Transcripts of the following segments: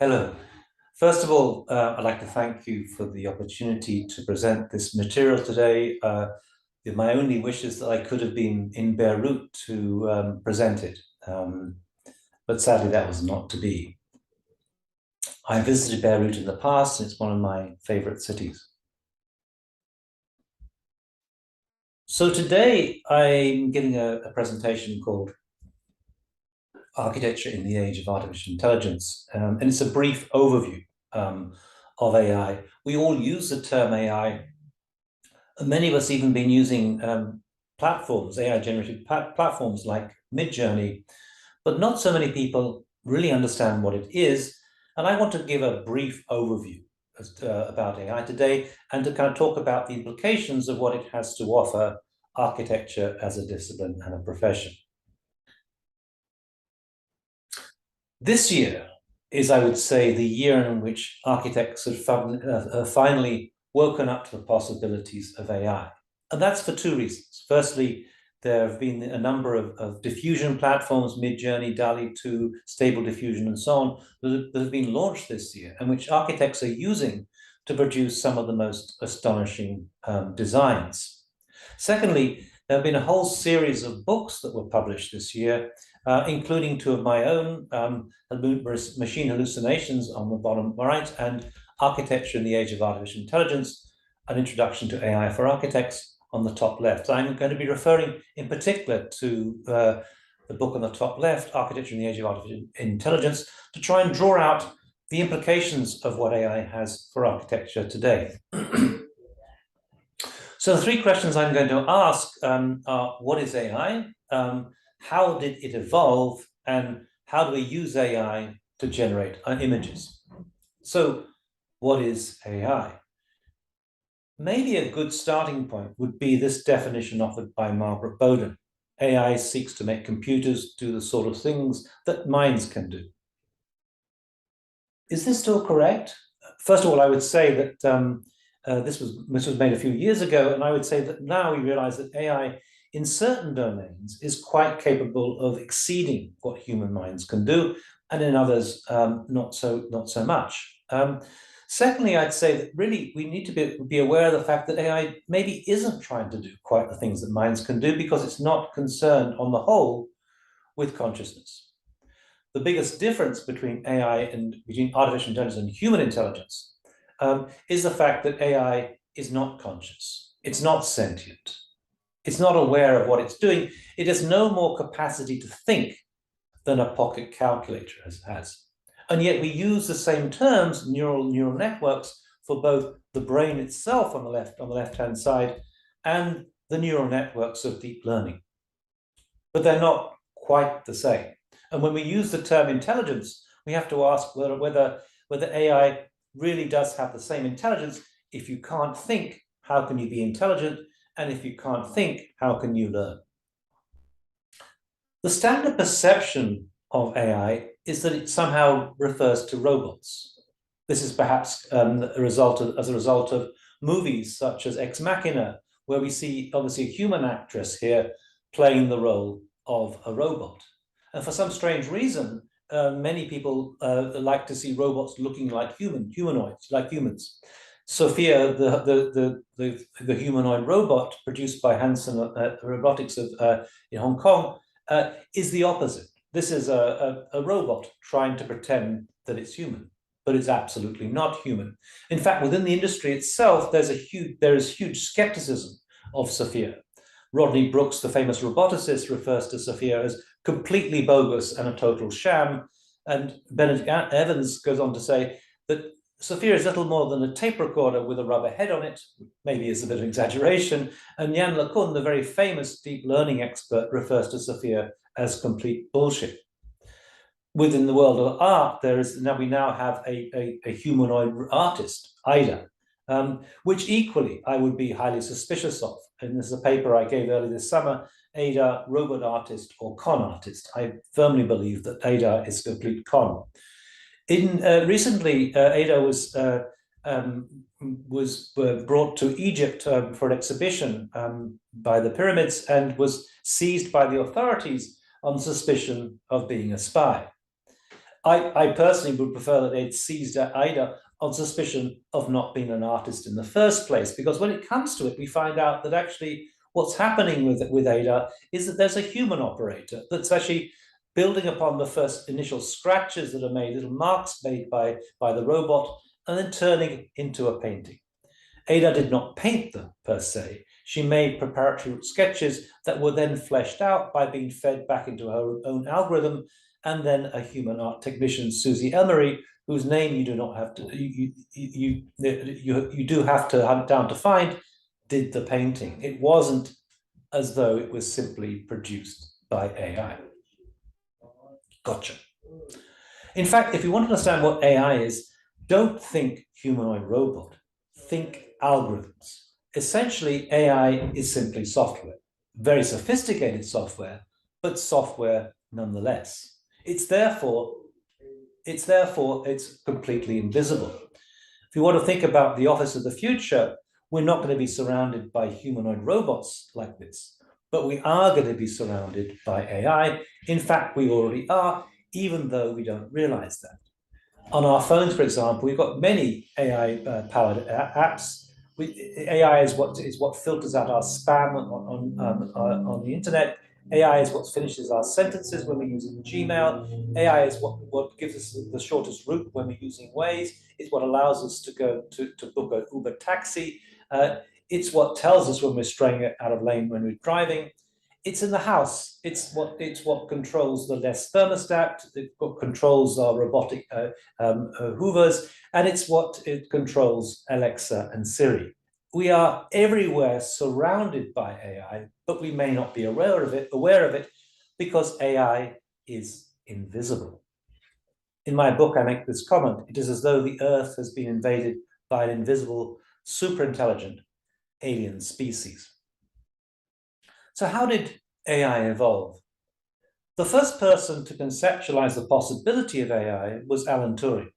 Hello. First of all, I'd like to thank you for the opportunity to present this material today. My only wish is that I could have been in Beirut to present it, but sadly that was not to be. I visited Beirut in the past, and it's one of my favorite cities. So today I'm giving a presentation called Architecture in the Age of Artificial Intelligence, and it's a brief overview of AI. We all use the term AI. Many of us even been using platforms, AI-generated platforms like Midjourney, but not so many people really understand what it is. And I want to give a brief overview about AI today and to kind of talk about the implications of what it has to offer architecture as a discipline and a profession. This year is, I would say, the year in which architects have finally woken up to the possibilities of AI. And that's for two reasons. Firstly, there have been a number of diffusion platforms, Midjourney, DALL-E 2, Stable Diffusion, and so on, that have been launched this year, and which architects are using to produce some of the most astonishing designs. Secondly, there have been a whole series of books that were published this year, including two of my own, Machine Hallucinations on the bottom right, and Architecture in the Age of Artificial Intelligence, An Introduction to AI for Architects on the top left. I'm going to be referring in particular to the book on the top left, Architecture in the Age of Artificial Intelligence, to try and draw out the implications of what AI has for architecture today. So the three questions I'm going to ask are, what is AI? How did it evolve? And how do we use AI to generate images? So what is AI? Maybe a good starting point would be this definition offered by Margaret Bowden. AI seeks to make computers do the sort of things that minds can do. Is this still correct? First of all, I would say that this was made a few years ago, and I would say that now we realize that AI in certain domains is quite capable of exceeding what human minds can do, and in others not so much. Secondly, I'd say that really we need to be aware of the fact that AI maybe isn't trying to do quite the things that minds can do, because it's not concerned on the whole with consciousness. The biggest difference between AI and between artificial intelligence and human intelligence is the fact that AI is not conscious. It's not sentient. It's not aware of what it's doing. It has no more capacity to think than a pocket calculator has. And yet we use the same terms, neural networks, for both the brain itself on the left-hand side and the neural networks of deep learning. But they're not quite the same. And when we use the term intelligence, we have to ask whether AI really does have the same intelligence. If you can't think, how can you be intelligent? And if you can't think, how can you learn? The standard perception of AI is that it somehow refers to robots. This is perhaps as a result of movies such as Ex Machina, where we see obviously a human actress here playing the role of a robot. And for some strange reason, many people like to see robots looking like humanoids, like humans. Sophia, the humanoid robot produced by Hanson Robotics in Hong Kong, is the opposite. This is a robot trying to pretend that it's human, but it's absolutely not human. In fact, within the industry itself, there is huge skepticism of Sophia. Rodney Brooks, the famous roboticist, refers to Sophia as completely bogus and a total sham. And Benedict Evans goes on to say that Sophia is little more than a tape recorder with a rubber head on it, maybe is a bit of exaggeration. And Yann LeCun, the very famous deep learning expert, refers to Sophia as complete bullshit. Within the world of art, we now have a humanoid artist, Ida, which equally I would be highly suspicious of. And this is a paper I gave earlier this summer, Ada, robot artist or con artist. I firmly believe that Ada is complete con. Recently, Ada was brought to Egypt for an exhibition by the pyramids and was seized by the authorities on suspicion of being a spy. I personally would prefer that they'd seized Ada on suspicion of not being an artist in the first place, because when it comes to it, we find out that actually what's happening with Ada is that there's a human operator that's actually building upon the first initial scratches that are made, little marks made by the robot, and then turning it into a painting. Ada did not paint them per se. She made preparatory sketches that were then fleshed out by being fed back into her own algorithm, and then a human art technician, Susie Emery, whose name you do not have to you do have to hunt down to find, did the painting. It wasn't as though it was simply produced by AI. Gotcha. In fact, if you want to understand what AI is, don't think humanoid robot. Think algorithms. Essentially, AI is simply software, very sophisticated software, but software nonetheless. It's completely invisible. If you want to think about the office of the future, we're not going to be surrounded by humanoid robots like this, but we are going to be surrounded by AI. In fact, we already are, even though we don't realize that. On our phones, for example, we've got many AI-powered apps. AI is what filters out our spam on the internet. AI is what finishes our sentences when we're using Gmail. AI is what gives us the shortest route when we're using Waze. It's what allows us to go to book an Uber taxi. It's what tells us when we're straying out of lane when we're driving. It's in the house. It's what controls the Nest thermostat. It's what controls our robotic hoovers, and it's what it controls Alexa and Siri. We are everywhere surrounded by AI, but we may not be aware of it because AI is invisible. In my book, I make this comment: it is as though the Earth has been invaded by an invisible, super intelligent alien species. So how did AI evolve? The first person to conceptualize the possibility of AI was Alan Turing,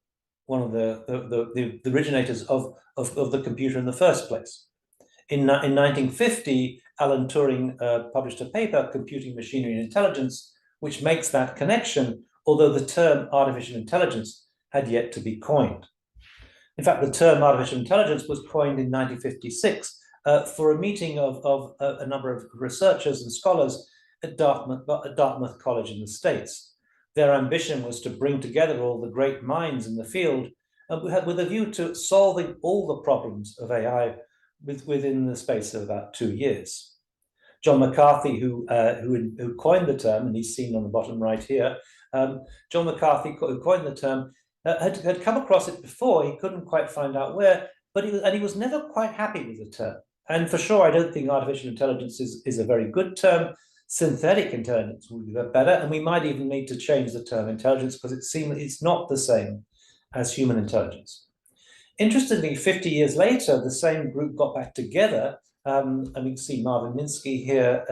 one of the originators of the computer in the first place. In 1950, Alan Turing published a paper, Computing Machinery and Intelligence, which makes that connection, although the term artificial intelligence had yet to be coined. In fact, the term artificial intelligence was coined in 1956 for a meeting of a number of researchers and scholars at Dartmouth College in the States. Their ambition was to bring together all the great minds in the field with a view to solving all the problems of AI within the space of about 2 years. John McCarthy, who coined the term, and he's seen on the bottom right here, John McCarthy, who coined the term, had come across it before. He couldn't quite find out where, but he was never quite happy with the term. And for sure, I don't think artificial intelligence is a very good term. Synthetic intelligence would be better, and we might even need to change the term intelligence because it's not the same as human intelligence. Interestingly, 50 years later, the same group got back together, and we can see Marvin Minsky here,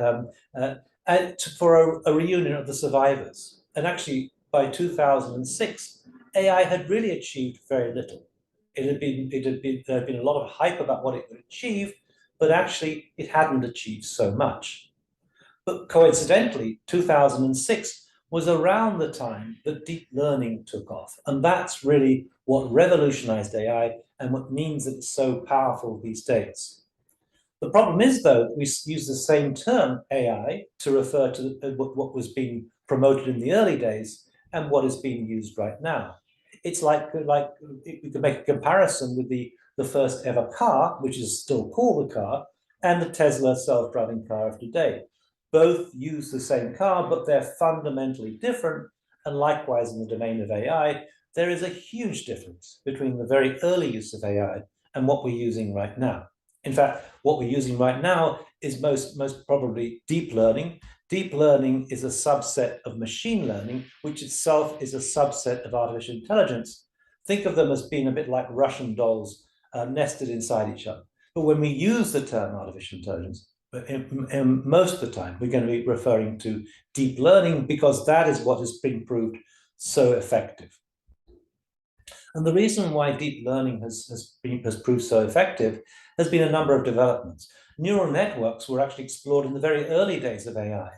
for a reunion of the survivors. And actually, by 2006, AI had really achieved very little. There had been a lot of hype about what it would achieve, but actually it hadn't achieved so much. But coincidentally, 2006 was around the time that deep learning took off. And that's really what revolutionized AI and what means that it's so powerful these days. The problem is, though, we use the same term, AI, to refer to what was being promoted in the early days and what is being used right now. It's like we could make a comparison with the first ever car, which is still called the car, and the Tesla self-driving car of today. Both use the same car, but they're fundamentally different. And likewise, in the domain of AI, there is a huge difference between the very early use of AI and what we're using right now. In fact, what we're using right now is most probably deep learning. Deep learning is a subset of machine learning, which itself is a subset of artificial intelligence. Think of them as being a bit like Russian dolls nested inside each other. But when we use the term artificial intelligence, most of the time, we're going to be referring to deep learning because that is what has been proved so effective. And the reason why deep learning has proved so effective has been a number of developments. Neural networks were actually explored in the very early days of AI,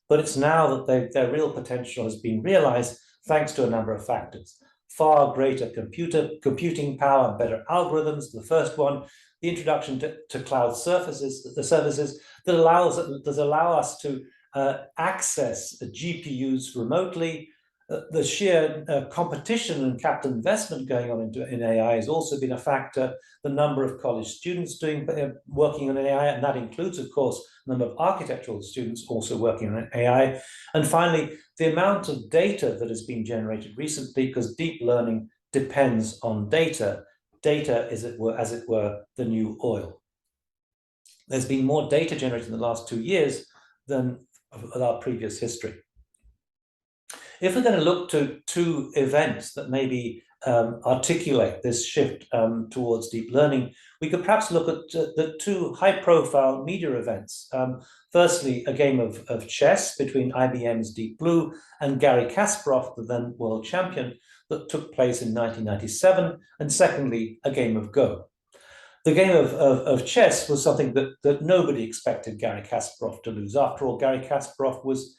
but it's now that their real potential has been realized thanks to a number of factors. Far greater computing power and better algorithms, the first one, the introduction to cloud services that allow us to access GPUs remotely. The sheer competition and capital investment going on in AI has also been a factor. The number of college students working on AI, and that includes, of course, the number of architectural students also working on AI. And finally, the amount of data that has been generated recently, because deep learning depends on data. Data is, as it were, the new oil. There's been more data generated in the last 2 years than our previous history. If we're going to look to two events that maybe articulate this shift towards deep learning, we could perhaps look at the two high-profile media events. Firstly, a game of chess between IBM's Deep Blue and Garry Kasparov, the then world champion, that took place in 1997. And secondly, a game of Go. The game of chess was something that nobody expected Garry Kasparov to lose. After all, Garry Kasparov is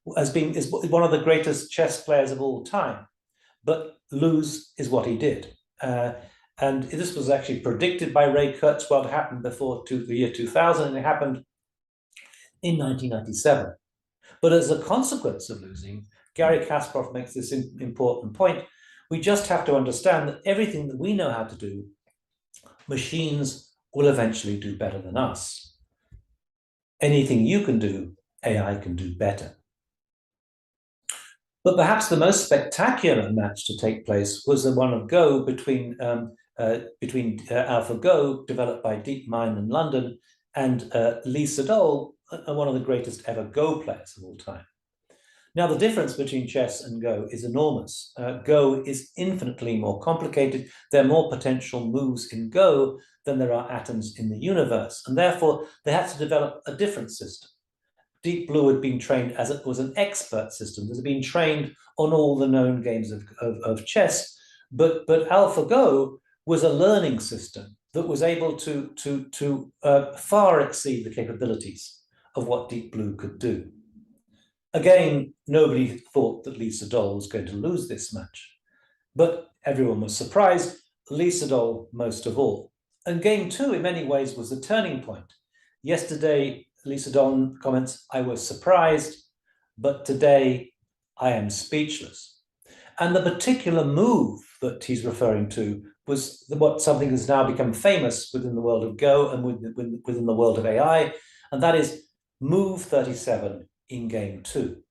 one of the greatest chess players of all time, but lose is what he did. And this was actually predicted by Ray Kurzweil to happen before the year 2000, and it happened in 1997. But as a consequence of losing, Garry Kasparov makes this important point. We just have to understand that everything that we know how to do, machines will eventually do better than us. Anything you can do, AI can do better. But perhaps the most spectacular match to take place was the one of Go between AlphaGo, developed by DeepMind in London, and Lee Sedol, one of the greatest ever Go players of all time. Now, the difference between chess and Go is enormous. Go is infinitely more complicated. There are more potential moves in Go than there are atoms in the universe, and therefore they had to develop a different system. Deep Blue had been trained as it was an expert system that had been trained on all the known games of chess, but AlphaGo was a learning system that was able to far exceed the capabilities of what Deep Blue could do. Again, nobody thought that Lee Sedol was going to lose this match, but everyone was surprised, Lee Sedol most of all. And game two, in many ways, was the turning point. Yesterday, Lee Sedol comments, "I was surprised, but today I am speechless." And the particular move that he's referring to was something that's now become famous within the world of Go and within the world of AI, and that is move 37 in game two.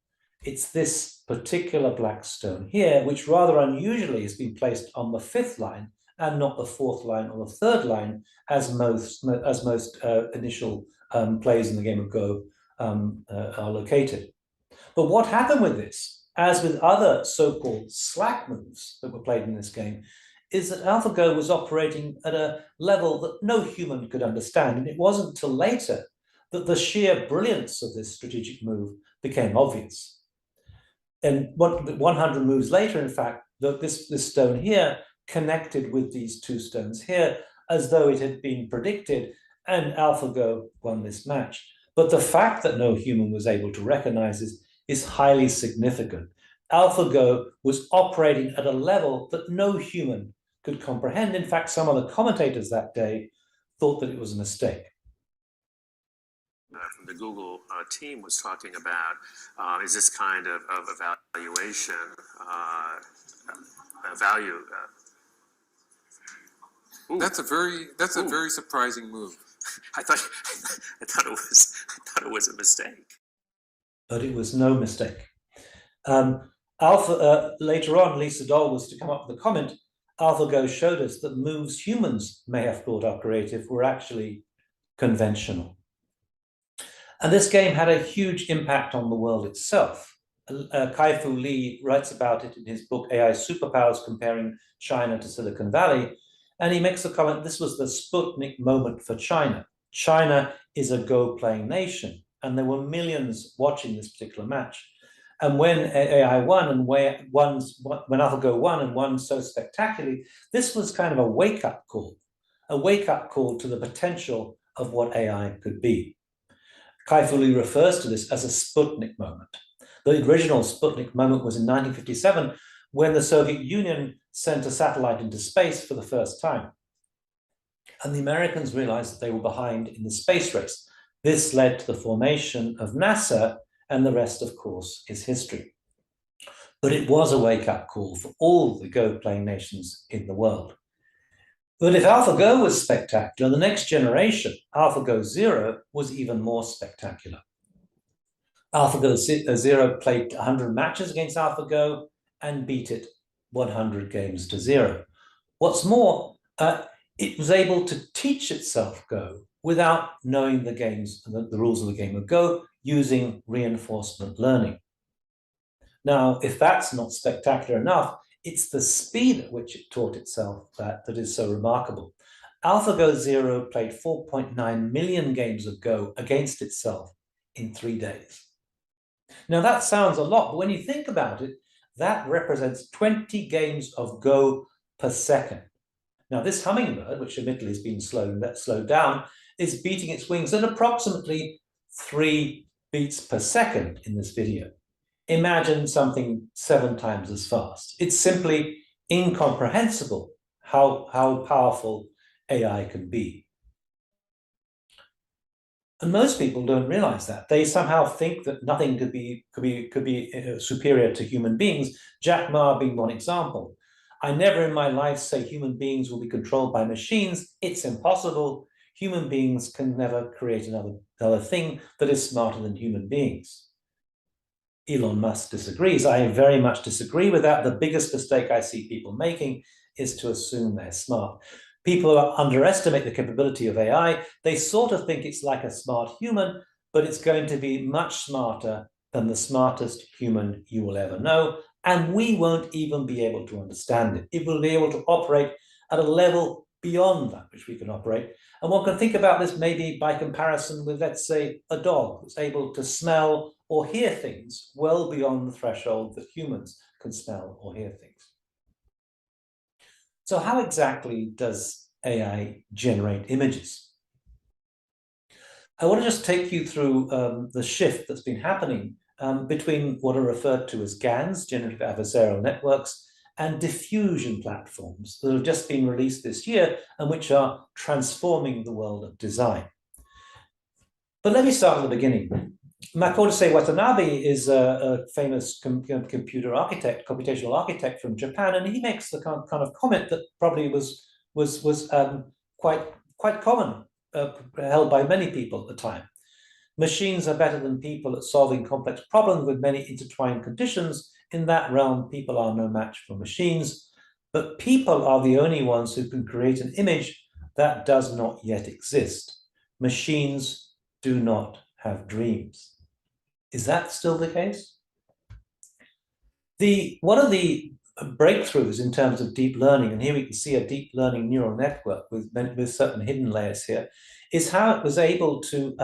It's this particular black stone here, which rather unusually has been placed on the fifth line and not the fourth line or the third line, as most initial plays in the game of Go are located. But what happened with this, as with other so-called slack moves that were played in this game, is that AlphaGo was operating at a level that no human could understand. And it wasn't until later that the sheer brilliance of this strategic move became obvious. And 100 moves later, in fact, this stone here connected with these two stones here, as though it had been predicted, and AlphaGo won this match. But the fact that no human was able to recognize this is highly significant. AlphaGo was operating at a level that no human could comprehend. In fact, some of the commentators that day thought that it was a mistake. From the Google team was talking about is this kind of evaluation value. That's a very surprising move. I thought it was a mistake. But it was no mistake. Later on, Lee Sedol was to come up with a comment. AlphaGo showed us that moves humans may have thought are creative were actually conventional. And this game had a huge impact on the world itself. Kai-Fu Lee writes about it in his book AI Superpowers, comparing China to Silicon Valley. And he makes the comment, this was the Sputnik moment for China. China is a Go-playing nation, and there were millions watching this particular match. And when AI won, and when AlphaGo won and won so spectacularly, this was kind of a wake-up call to the potential of what AI could be. Kai-Fu Lee refers to this as a Sputnik moment. The original Sputnik moment was in 1957, when the Soviet Union sent a satellite into space for the first time. And the Americans realized that they were behind in the space race. This led to the formation of NASA, and the rest, of course, is history. But it was a wake-up call for all the Go-playing nations in the world. But if AlphaGo was spectacular, the next generation, AlphaGo Zero, was even more spectacular. AlphaGo Zero played 100 matches against AlphaGo and beat it 100 games to 0. What's more, it was able to teach itself Go without knowing the games, the rules of the game of Go, using reinforcement learning. Now, if that's not spectacular enough, it's the speed at which it taught itself that is so remarkable. AlphaGo Zero played 4.9 million games of Go against itself in 3 days. Now, that sounds a lot, but when you think about it, that represents 20 games of Go per second. Now, this hummingbird, which admittedly has been slowed down, is beating its wings at approximately 3 beats per second in this video. Imagine something 7 times as fast. It's simply incomprehensible how powerful AI can be. And most people don't realize that. They somehow think that nothing could be superior to human beings, Jack Ma being one example. I never in my life say human beings will be controlled by machines. It's impossible. Human beings can never create another thing that is smarter than human beings. Elon Musk disagrees. I very much disagree with that. The biggest mistake I see people making is to assume they're smart. People underestimate the capability of AI. They sort of think it's like a smart human, but it's going to be much smarter than the smartest human you will ever know. And we won't even be able to understand it. It will be able to operate at a level beyond that which we can operate. And one can think about this maybe by comparison with, let's say, a dog that's able to smell or hear things well beyond the threshold that humans can smell or hear things. So how exactly does AI generate images? I want to just take you through the shift that's been happening between what are referred to as GANs, generative adversarial networks, and diffusion platforms that have just been released this year and which are transforming the world of design. But let me start at the beginning. Makoto Watanabe is a famous computer architect, computational architect from Japan, and he makes the kind of comment that probably was quite common, held by many people at the time. Machines are better than people at solving complex problems with many intertwined conditions. In that realm, people are no match for machines, but people are the only ones who can create an image that does not yet exist. Machines do not have dreams. Is that still the case? One of the breakthroughs in terms of deep learning, and here we can see a deep learning neural network with certain hidden layers here, is how it was able to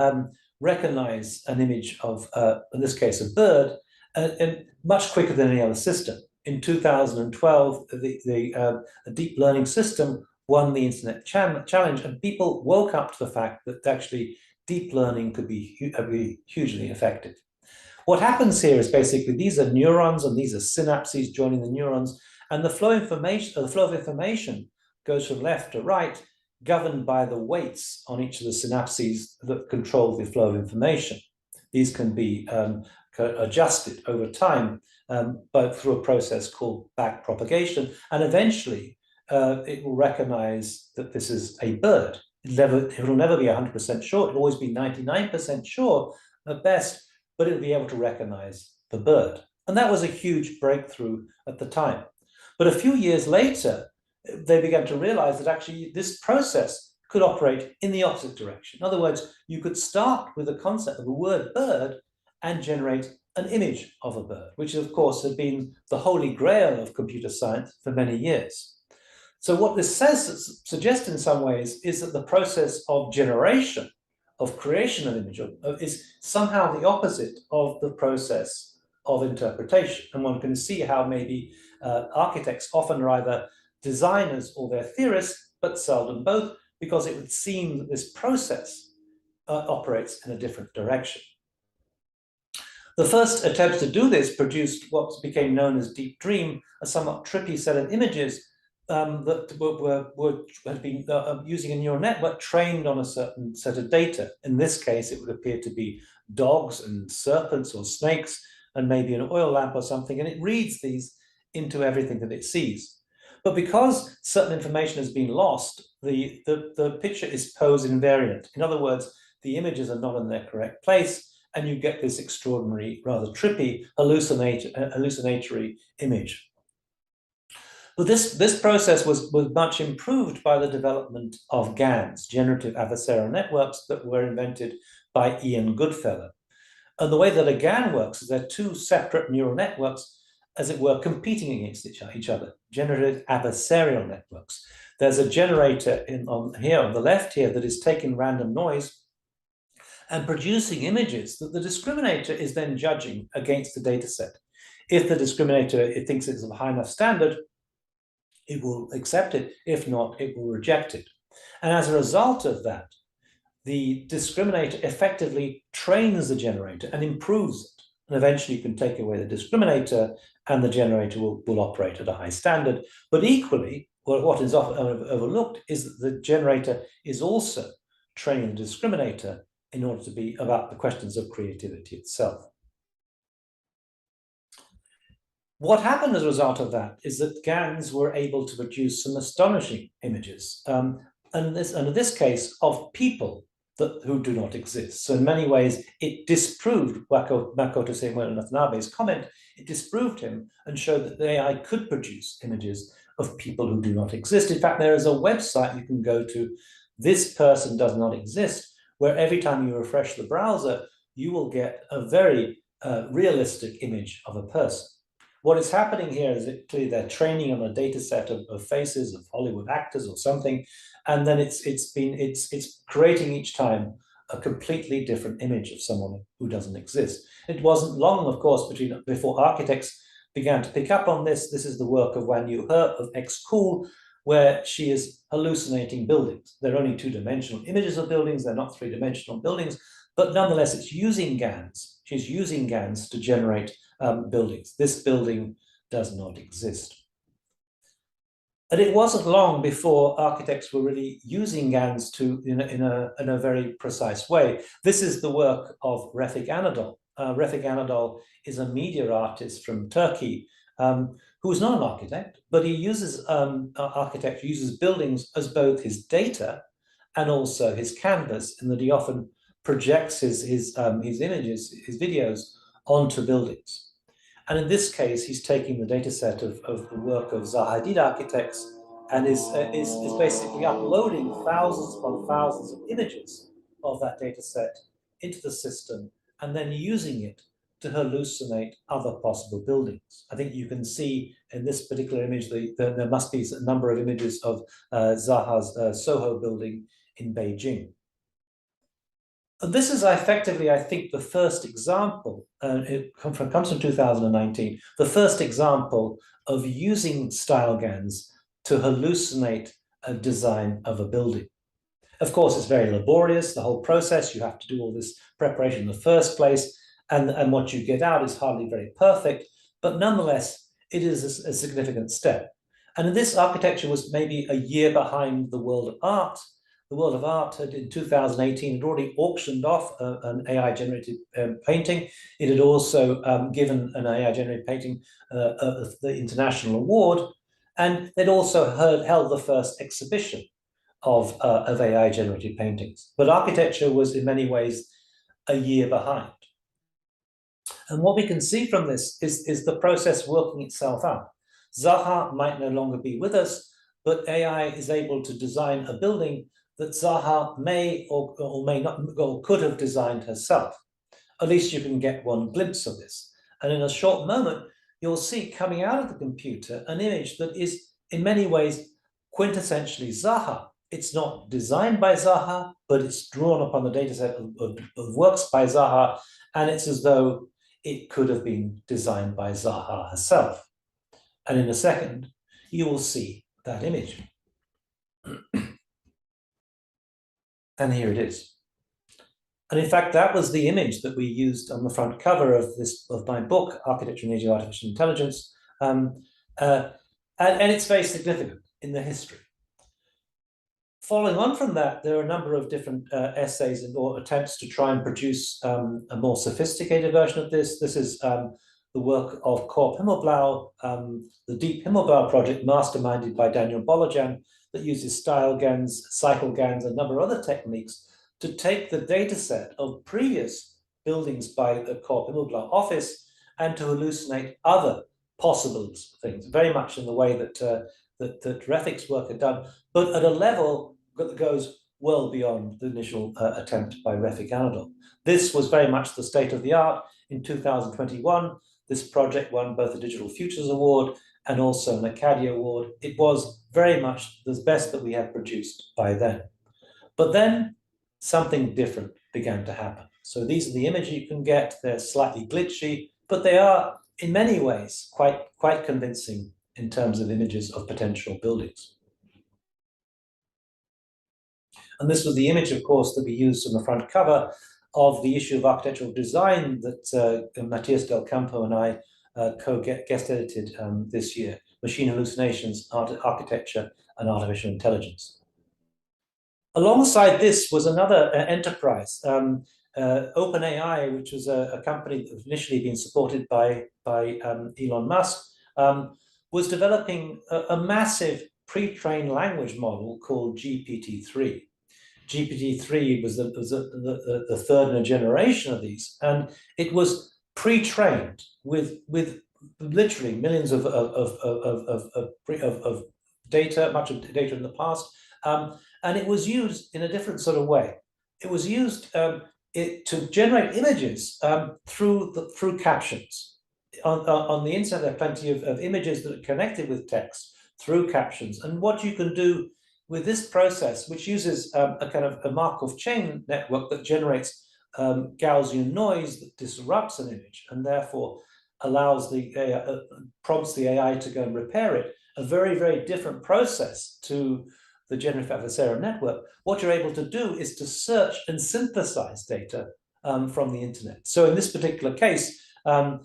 recognize an image of, in this case, a bird, much quicker than any other system. In 2012, the deep learning system won the internet challenge, and people woke up to the fact that actually deep learning could be hugely effective. What happens here is basically these are neurons and these are synapses joining the neurons, and the flow of information goes from left to right, governed by the weights on each of the synapses that control the flow of information. These can be adjusted over time, but through a process called backpropagation, and eventually it will recognize that this is a bird. It will never be 100% sure. It'll always be 99% sure at best, but it'll be able to recognize the bird. And that was a huge breakthrough at the time. But a few years later, they began to realize that actually this process could operate in the opposite direction. In other words, you could start with the concept of the word bird and generate an image of a bird, which of course had been the holy grail of computer science for many years. So what this suggests in some ways is that the process of generation, of creation of image, is somehow the opposite of the process of interpretation. And one can see how maybe architects often are either designers or they're theorists, but seldom both, because it would seem that this process operates in a different direction. The first attempts to do this produced what became known as Deep Dream, a somewhat trippy set of images that had been using a neural network trained on a certain set of data. In this case, it would appear to be dogs and serpents or snakes and maybe an oil lamp or something, and it reads these into everything that it sees. But because certain information has been lost, the picture is pose invariant. In other words, the images are not in their correct place, and you get this extraordinary, rather trippy, hallucinatory image. But this process was much improved by the development of GANs, generative adversarial networks, that were invented by Ian Goodfellow. And the way that a GAN works is they're two separate neural networks, as it were, competing against each other, generative adversarial networks. There's a generator on the left here that is taking random noise and producing images that the discriminator is then judging against the data set. If the discriminator thinks it's of a high enough standard, it will accept it. If not, it will reject it. And as a result of that, the discriminator effectively trains the generator and improves it. And eventually you can take away the discriminator and the generator will operate at a high standard. But equally, what is often overlooked is that the generator is also training the discriminator in order to be about the questions of creativity itself. What happened as a result of that is that GANs were able to produce some astonishing images, and in this case, of people who do not exist. So in many ways, it disproved Makoto Samuel Watanabe's comment. It disproved him and showed that the AI could produce images of people who do not exist. In fact, there is a website you can go to, This Person Does Not Exist, where every time you refresh the browser, you will get a very realistic image of a person. What is happening here is that clearly they're training on a data set of faces of Hollywood actors or something, and then it's creating each time a completely different image of someone who doesn't exist. It wasn't long, of course, before architects began to pick up on this. This is the work of Wan Yu He of XCool, where she is hallucinating buildings. They're only two-dimensional images of buildings, they're not three-dimensional buildings, but nonetheless, it's using GANs. She's using GANs to generate buildings. This building does not exist. And it wasn't long before architects were really using GANs in a very precise way. This is the work of Refik Anadol. Refik Anadol is a media artist from Turkey who is not an architect, but he uses uses buildings as both his data and also his canvas, in that he often projects his images, his videos onto buildings. And in this case, he's taking the data set of the work of Zaha Hadid architects and is basically uploading thousands upon thousands of images of that data set into the system and then using it to hallucinate other possible buildings. I think you can see in this particular image, there must be a number of images of Zaha's Soho building in Beijing. And this is effectively, I think, the first example, it comes from 2019, the first example of using style GANs to hallucinate a design of a building. Of course, it's very laborious, the whole process. You have to do all this preparation in the first place, and what you get out is hardly very perfect, but nonetheless, it is a significant step. And this architecture was maybe a year behind the world of art. The world of art had, in 2018, had already auctioned off an AI-generated painting. It had also given an AI-generated painting the international award, and they'd also held the first exhibition of AI-generated paintings. But architecture was, in many ways, a year behind. And what we can see from this is the process working itself out. Zaha might no longer be with us, but AI is able to design a building that Zaha may or may not, or could have designed herself. At least you can get one glimpse of this. And in a short moment, you'll see coming out of the computer an image that is in many ways quintessentially Zaha. It's not designed by Zaha, but it's drawn upon the data set of works by Zaha, and it's as though it could have been designed by Zaha herself. And in a second, you will see that image. And here it is. And in fact, that was the image that we used on the front cover of my book, Architecture and Age of Artificial Intelligence. And it's very significant in the history. Following on from that, there are a number of different essays or attempts to try and produce a more sophisticated version of this. This is the work of Corp Himmelblau, the Deep Himmelblau project, masterminded by Daniel Bolojan, that uses style GANs, cycle GANs, and a number of other techniques to take the data set of previous buildings by the Corp Himmelblau office and to hallucinate other possible things, very much in the way that Refik's work had done, but at a level that goes well beyond the initial attempt by Refik Anadol. This was very much the state of the art. In 2021, this project won both the Digital Futures Award and also an ASCAAD award. It was very much the best that we had produced by then. But then something different began to happen. So these are the images you can get. They're slightly glitchy, but they are in many ways quite convincing in terms of images of potential buildings. And this was the image, of course, that we used on the front cover of the issue of architectural design that Matthias Del Campo and I co-guest edited this year, Machine Hallucinations, Architecture and Artificial Intelligence. Alongside this was another enterprise, OpenAI, which was a company that was initially been supported by Elon Musk, was developing a massive pre-trained language model called GPT-3. GPT-3 was the third in a generation of these, and it was pre-trained with literally millions of data, much of data in the past, and it was used in a different sort of way. It was used to generate images through captions. On the internet, there are plenty of images that are connected with text through captions. And what you can do with this process, which uses a kind of a Markov chain network that generates Gaussian noise that disrupts an image and therefore allows prompts the AI to go and repair it, a very, very different process to the generative adversarial network. What you're able to do is to search and synthesize data from the internet. So in this particular case, there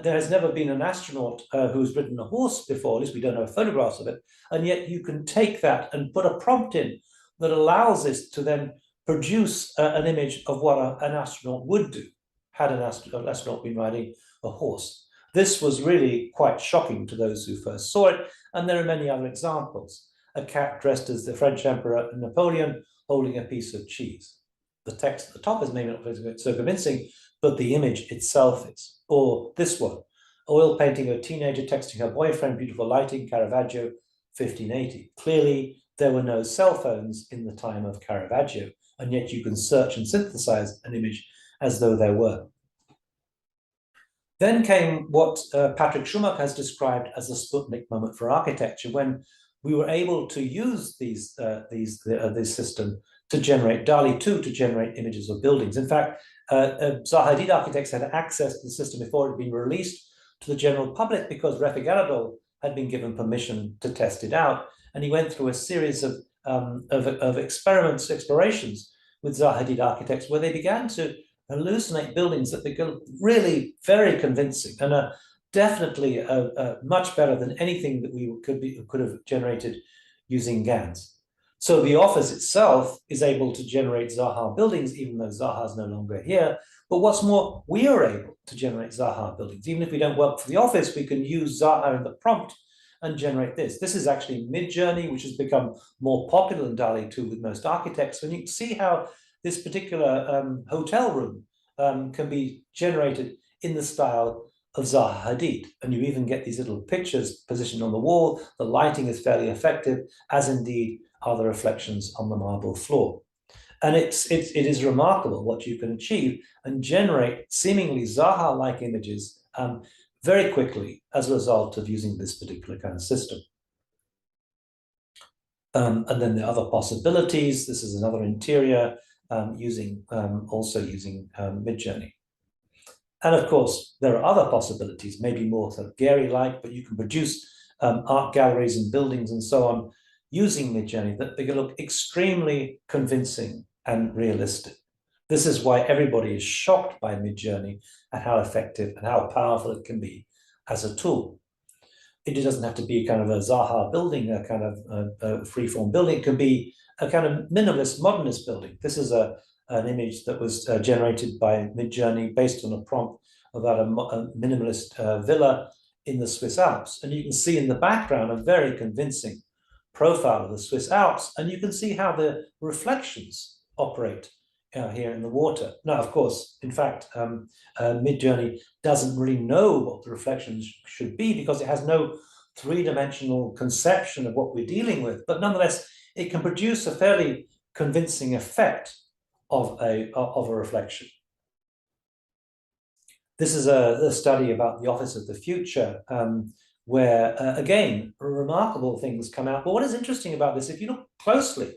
has never been an astronaut who's ridden a horse before, at least we don't have photographs of it, and yet you can take that and put a prompt in that allows this to then produce an image of what an astronaut would do had an astronaut been riding a horse. This was really quite shocking to those who first saw it, and there are many other examples. A cat dressed as the French Emperor Napoleon holding a piece of cheese. The text at the top is maybe not so convincing, but the image itself is. Or this one, oil painting of a teenager texting her boyfriend, beautiful lighting, Caravaggio, 1580. Clearly, there were no cell phones in the time of Caravaggio, and yet you can search and synthesize an image as though there were. Then came what Patrick Schumacher has described as the Sputnik moment for architecture, when we were able to use this system to generate DALI 2 to generate images of buildings. In fact, Zaha Hadid architects had access to the system before it had been released to the general public because Refik Anadol had been given permission to test it out. And he went through a series of explorations with Zaha Hadid architects where they began to hallucinate buildings that become really very convincing and are definitely much better than anything that we could have generated using GANs. So the office itself is able to generate Zaha buildings, even though Zaha is no longer here. But what's more, we are able to generate Zaha buildings. Even if we don't work for the office, we can use Zaha in the prompt and generate this. This is actually Midjourney, which has become more popular than DALI 2 with most architects. And you can see how this particular hotel room can be generated in the style of Zaha Hadid. And you even get these little pictures positioned on the wall. The lighting is fairly effective, as indeed are the reflections on the marble floor. And it is remarkable what you can achieve and generate seemingly Zaha-like images very quickly as a result of using this particular kind of system. And then the other possibilities, this is another interior also using Midjourney. And of course, there are other possibilities, maybe more sort of Gehry-like, but you can produce art galleries and buildings and so on using Midjourney that they can look extremely convincing and realistic. This is why everybody is shocked by Midjourney and how effective and how powerful it can be as a tool. It doesn't have to be kind of a Zaha building, a kind of a freeform building. It could be a kind of minimalist, modernist building. This is an image that was generated by Midjourney based on a prompt about a minimalist villa in the Swiss Alps. And you can see in the background a very convincing profile of the Swiss Alps, and you can see how the reflections operate here in the water. Now, of course, in fact, Midjourney doesn't really know what the reflections should be because it has no three-dimensional conception of what we're dealing with. But nonetheless, it can produce a fairly convincing effect of a reflection. This is a study about the Office of the Future, where, again, remarkable things come out. But what is interesting about this, if you look closely,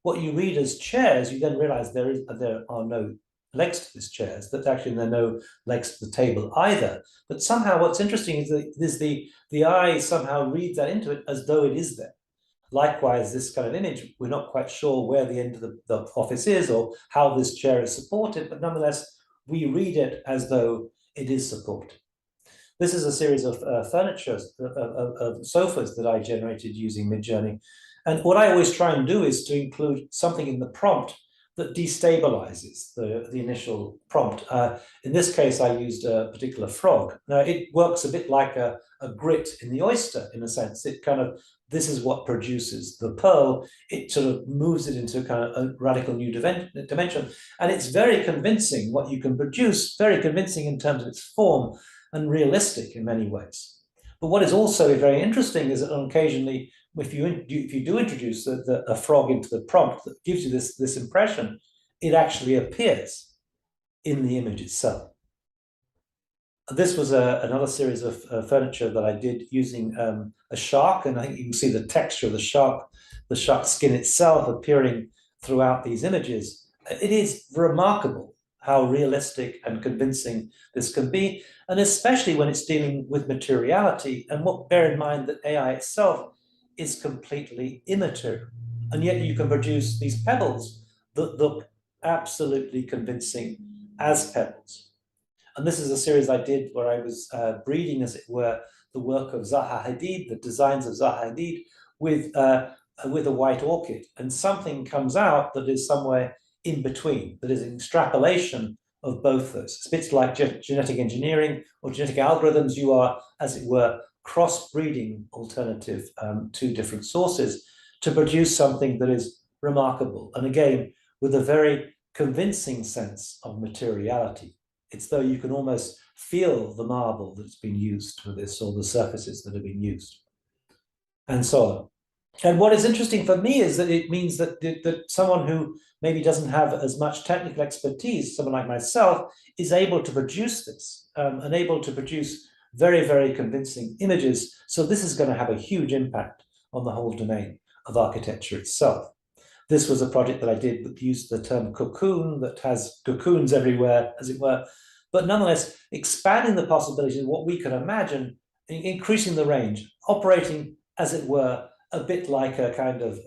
what you read as chairs, you then realize there are no legs to these chairs, that actually there are no legs to the table either. But somehow what's interesting is that the eye somehow reads that into it as though it is there. Likewise, this kind of image, we're not quite sure where the end of the office is or how this chair is supported, but nonetheless, we read it as though it is supported. This is a series of furniture, of sofas that I generated using Midjourney. And what I always try and do is to include something in the prompt that destabilizes the initial prompt. In this case, I used a particular frog. Now, it works a bit like a grit in the oyster, in a sense. It kind of, this is what produces the pearl. It sort of moves it into kind of a radical new dimension. And it's very convincing what you can produce, very convincing in terms of its form and realistic in many ways. But what is also very interesting is that occasionally, if you do introduce a frog into the prompt that gives you this impression, it actually appears in the image itself. This was another series of furniture that I did using a shark, and I think you can see the texture of the shark skin itself appearing throughout these images. It is remarkable how realistic and convincing this can be, and especially when it's dealing with materiality. And bear in mind that AI itself is completely immaterial, and yet you can produce these pebbles that look absolutely convincing as pebbles. And this is a series I did where I was breeding, as it were, the work of Zaha Hadid, the designs of Zaha Hadid, with a white orchid, and something comes out that is somewhere in between, that is an extrapolation of both those. It's a bit like genetic engineering or genetic algorithms. You are, as it were, cross-breeding alternative two different sources to produce something that is remarkable. And again, with a very convincing sense of materiality. It's though you can almost feel the marble that's been used for this, or the surfaces that have been used, and so on. And what is interesting for me is that it means that someone who maybe doesn't have as much technical expertise, someone like myself, is able to produce this, and able to produce very, very convincing images. So this is going to have a huge impact on the whole domain of architecture itself. This was a project that I did that used the term cocoon, that has cocoons everywhere, as it were, but nonetheless expanding the possibilities of what we can imagine, increasing the range, operating, as it were, a bit like a kind of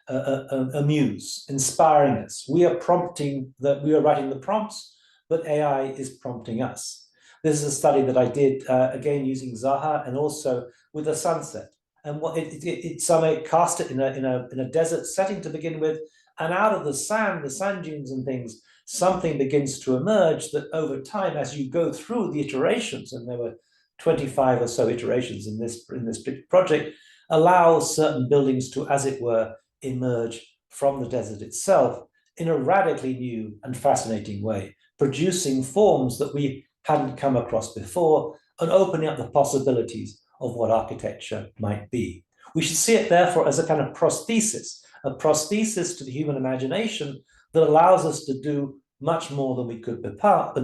a muse, inspiring us. We are writing the prompts, but AI is prompting us. This is a study that I did, again, using Zaha and also with a sunset. And what it cast it in a desert setting to begin with, and out of the sand dunes and things, something begins to emerge that over time, as you go through the iterations, and there were 25 or so iterations in this project, allows certain buildings to, as it were, emerge from the desert itself in a radically new and fascinating way, producing forms that we hadn't come across before and opening up the possibilities of what architecture might be. We should see it, therefore, as a kind of prosthesis to the human imagination that allows us to do much more than we could in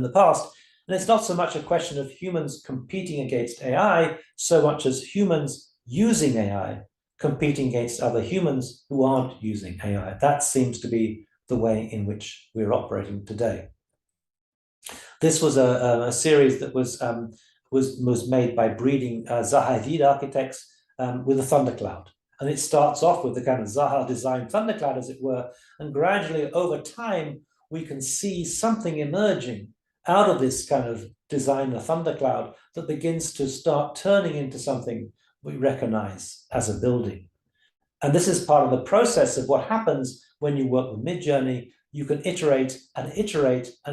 the past. And it's not so much a question of humans competing against AI, so much as humans using AI competing against other humans who aren't using AI. That seems to be the way in which we're operating today. This was a series that was made by breeding Zaha Hadid architects with a thundercloud. And it starts off with the kind of Zaha designed thundercloud, as it were, and gradually over time, we can see something emerging out of this kind of designer thundercloud that begins to start turning into something we recognize as a building. And this is part of the process of what happens when you work with Midjourney. You can iterate, and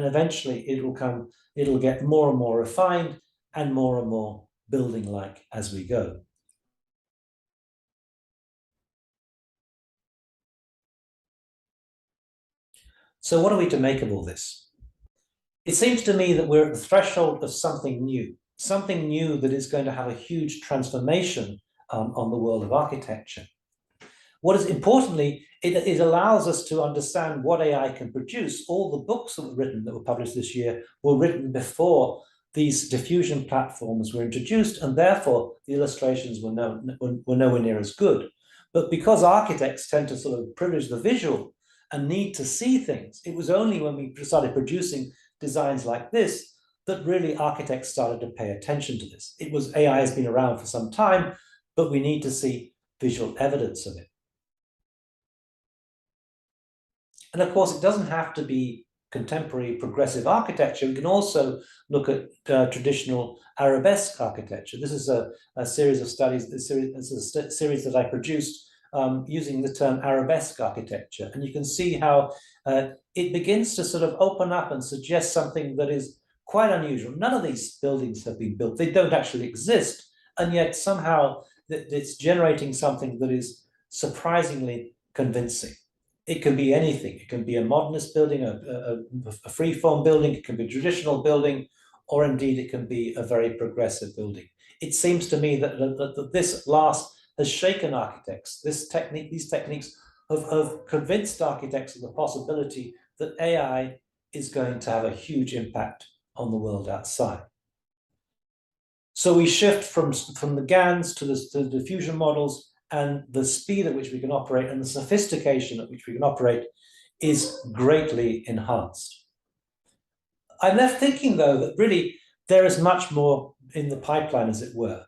eventually it'll get more and more refined and more building-like as we go. So what are we to make of all this? It seems to me that we're at the threshold of something new that is going to have a huge transformation on the world of architecture. What is importantly, it allows us to understand what AI can produce. All the books that were published this year were written before these diffusion platforms were introduced, and therefore the illustrations were nowhere near as good. But because architects tend to sort of privilege the visual and need to see things, it was only when we started producing designs like this that really architects started to pay attention to this. AI has been around for some time, but we need to see visual evidence of it. And of course, it doesn't have to be contemporary progressive architecture. We can also look at traditional arabesque architecture. This is a series of studies, this is a series that I produced using the term arabesque architecture. And you can see how it begins to sort of open up and suggest something that is quite unusual. None of these buildings have been built. They don't actually exist. And yet somehow it's generating something that is surprisingly convincing. It can be anything. It can be a modernist building, a free-form building, it can be a traditional building, or indeed it can be a very progressive building. It seems to me that this last has shaken architects. These techniques have convinced architects of the possibility that AI is going to have a huge impact on the world outside. So we shift from the GANs to the diffusion models, and the speed at which we can operate and the sophistication at which we can operate is greatly enhanced. I'm left thinking, though, that really there is much more in the pipeline, as it were.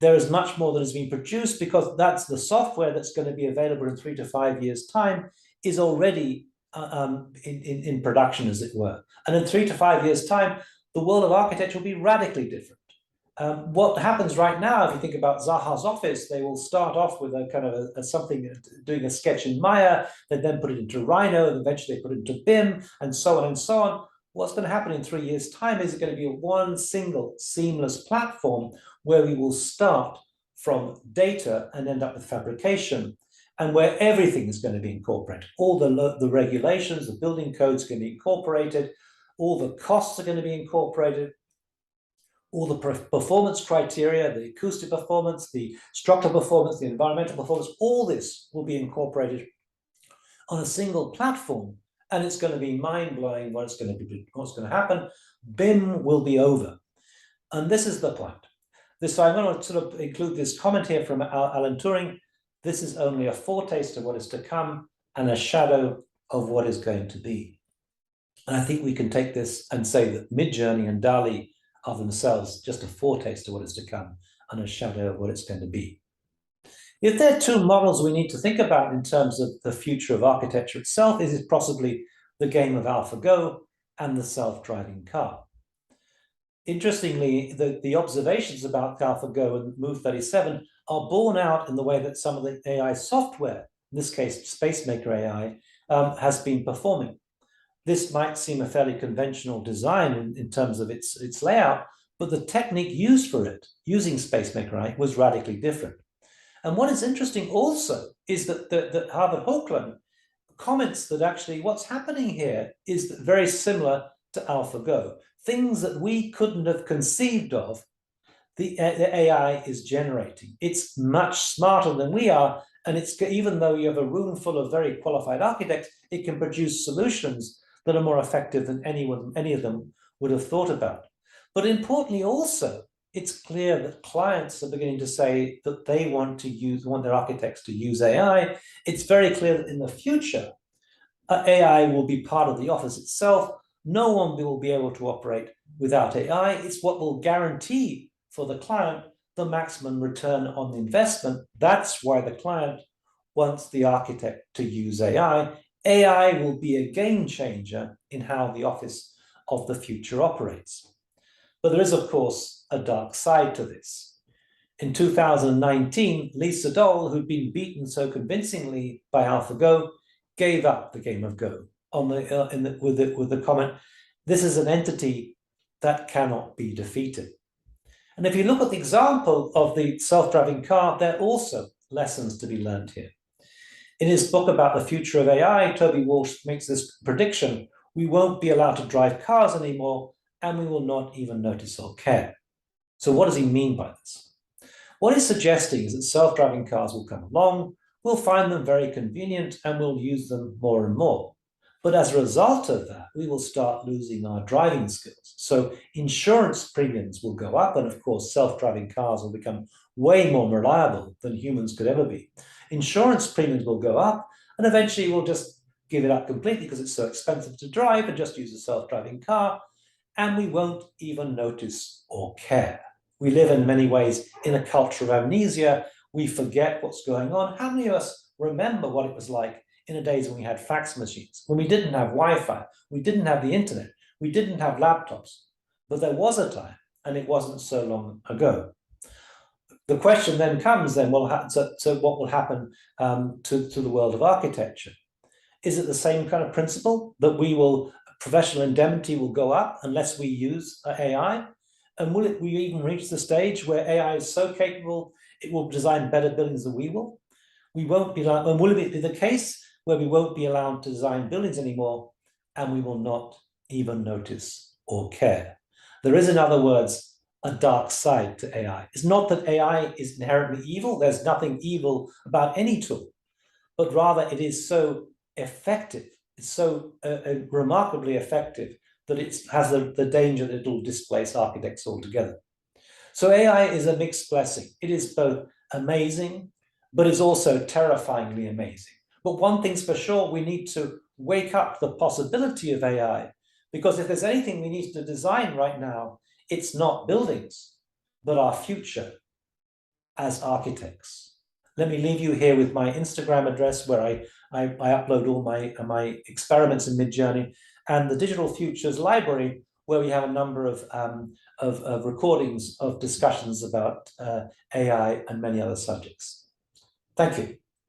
There is much more that has been produced, because that's the software that's going to be available in 3 to 5 years' time is already in production, as it were. And in 3 to 5 years' time, the world of architecture will be radically different. What happens right now, if you think about Zaha's office, they will start off with a kind of something, doing a sketch in Maya, they then put it into Rhino, and eventually they put it into BIM, and so on and so on. What's going to happen in 3 years' time is going to be one single seamless platform where we will start from data and end up with fabrication, and where everything is going to be incorporated. All the regulations, the building codes can be incorporated, all the costs are going to be incorporated, all the performance criteria, the acoustic performance, the structural performance, the environmental performance, all this will be incorporated on a single platform, and it's going to be mind-blowing what's going to happen. BIM will be over. And this is the point. So I'm going to sort of include this comment here from Alan Turing. This is only a foretaste of what is to come and a shadow of what is going to be. And I think we can take this and say that Midjourney and DALL-E are themselves just a foretaste of what is to come and a shadow of what it's going to be. If there are two models we need to think about in terms of the future of architecture itself, is possibly the game of AlphaGo and the self-driving car. Interestingly, the observations about AlphaGo and Move 37 are borne out in the way that some of the AI software, in this case SpaceMaker AI, has been performing. This might seem a fairly conventional design in terms of its layout, but the technique used for it, using SpaceMaker AI, was radically different. And what is interesting also is that Harvard Hochland comments that actually what's happening here is very similar to AlphaGo. Things that we couldn't have conceived of, the AI is generating. It's much smarter than we are, and even though you have a room full of very qualified architects, it can produce solutions that are more effective than any of them would have thought about. But importantly also, it's clear that clients are beginning to say that they want their architects to use AI. It's very clear that in the future, AI will be part of the office itself. No one will be able to operate without AI. It's what will guarantee for the client the maximum return on the investment. That's why the client wants the architect to use AI. AI will be a game changer in how the office of the future operates. But there is, of course, a dark side to this. In 2019, Lee Sedol, who'd been beaten so convincingly by AlphaGo, gave up the game of Go with the comment, "This is an entity that cannot be defeated." And if you look at the example of the self-driving car, there are also lessons to be learned here. In his book about the future of AI, Toby Walsh makes this prediction: we won't be allowed to drive cars anymore, and we will not even notice or care. So what does he mean by this? What he's suggesting is that self-driving cars will come along, we'll find them very convenient, and we'll use them more and more. But as a result of that, we will start losing our driving skills. So insurance premiums will go up, and of course, self-driving cars will become way more reliable than humans could ever be. Insurance premiums will go up, and eventually we'll just give it up completely because it's so expensive to drive and just use a self-driving car, and we won't even notice or care. We live in many ways in a culture of amnesia. We forget what's going on. How many of us remember what it was like in the days when we had fax machines, when we didn't have Wi-Fi, we didn't have the internet, we didn't have laptops, but there was a time, and it wasn't so long ago. The question then comes, so what will happen to the world of architecture? Is it the same kind of principle that professional indemnity will go up unless we use AI? And will we even reach the stage where AI is so capable it will design better buildings than we will? We won't be allowed, and will it be the case where we won't be allowed to design buildings anymore, and we will not even notice or care? There is, in other words, a dark side to AI. It's not that AI is inherently evil. There's nothing evil about any tool, but rather it is so effective. It's so remarkably effective that it has the danger that it'll displace architects altogether. So AI is a mixed blessing. It is both amazing, but it's also terrifyingly amazing. But one thing's for sure, we need to wake up the possibility of AI, because if there's anything we need to design right now, it's not buildings, but our future as architects. Let me leave you here with my Instagram address, where I upload all my experiments in Midjourney, and the Digital Futures Library, where we have a number of recordings of discussions about AI and many other subjects. Thank you.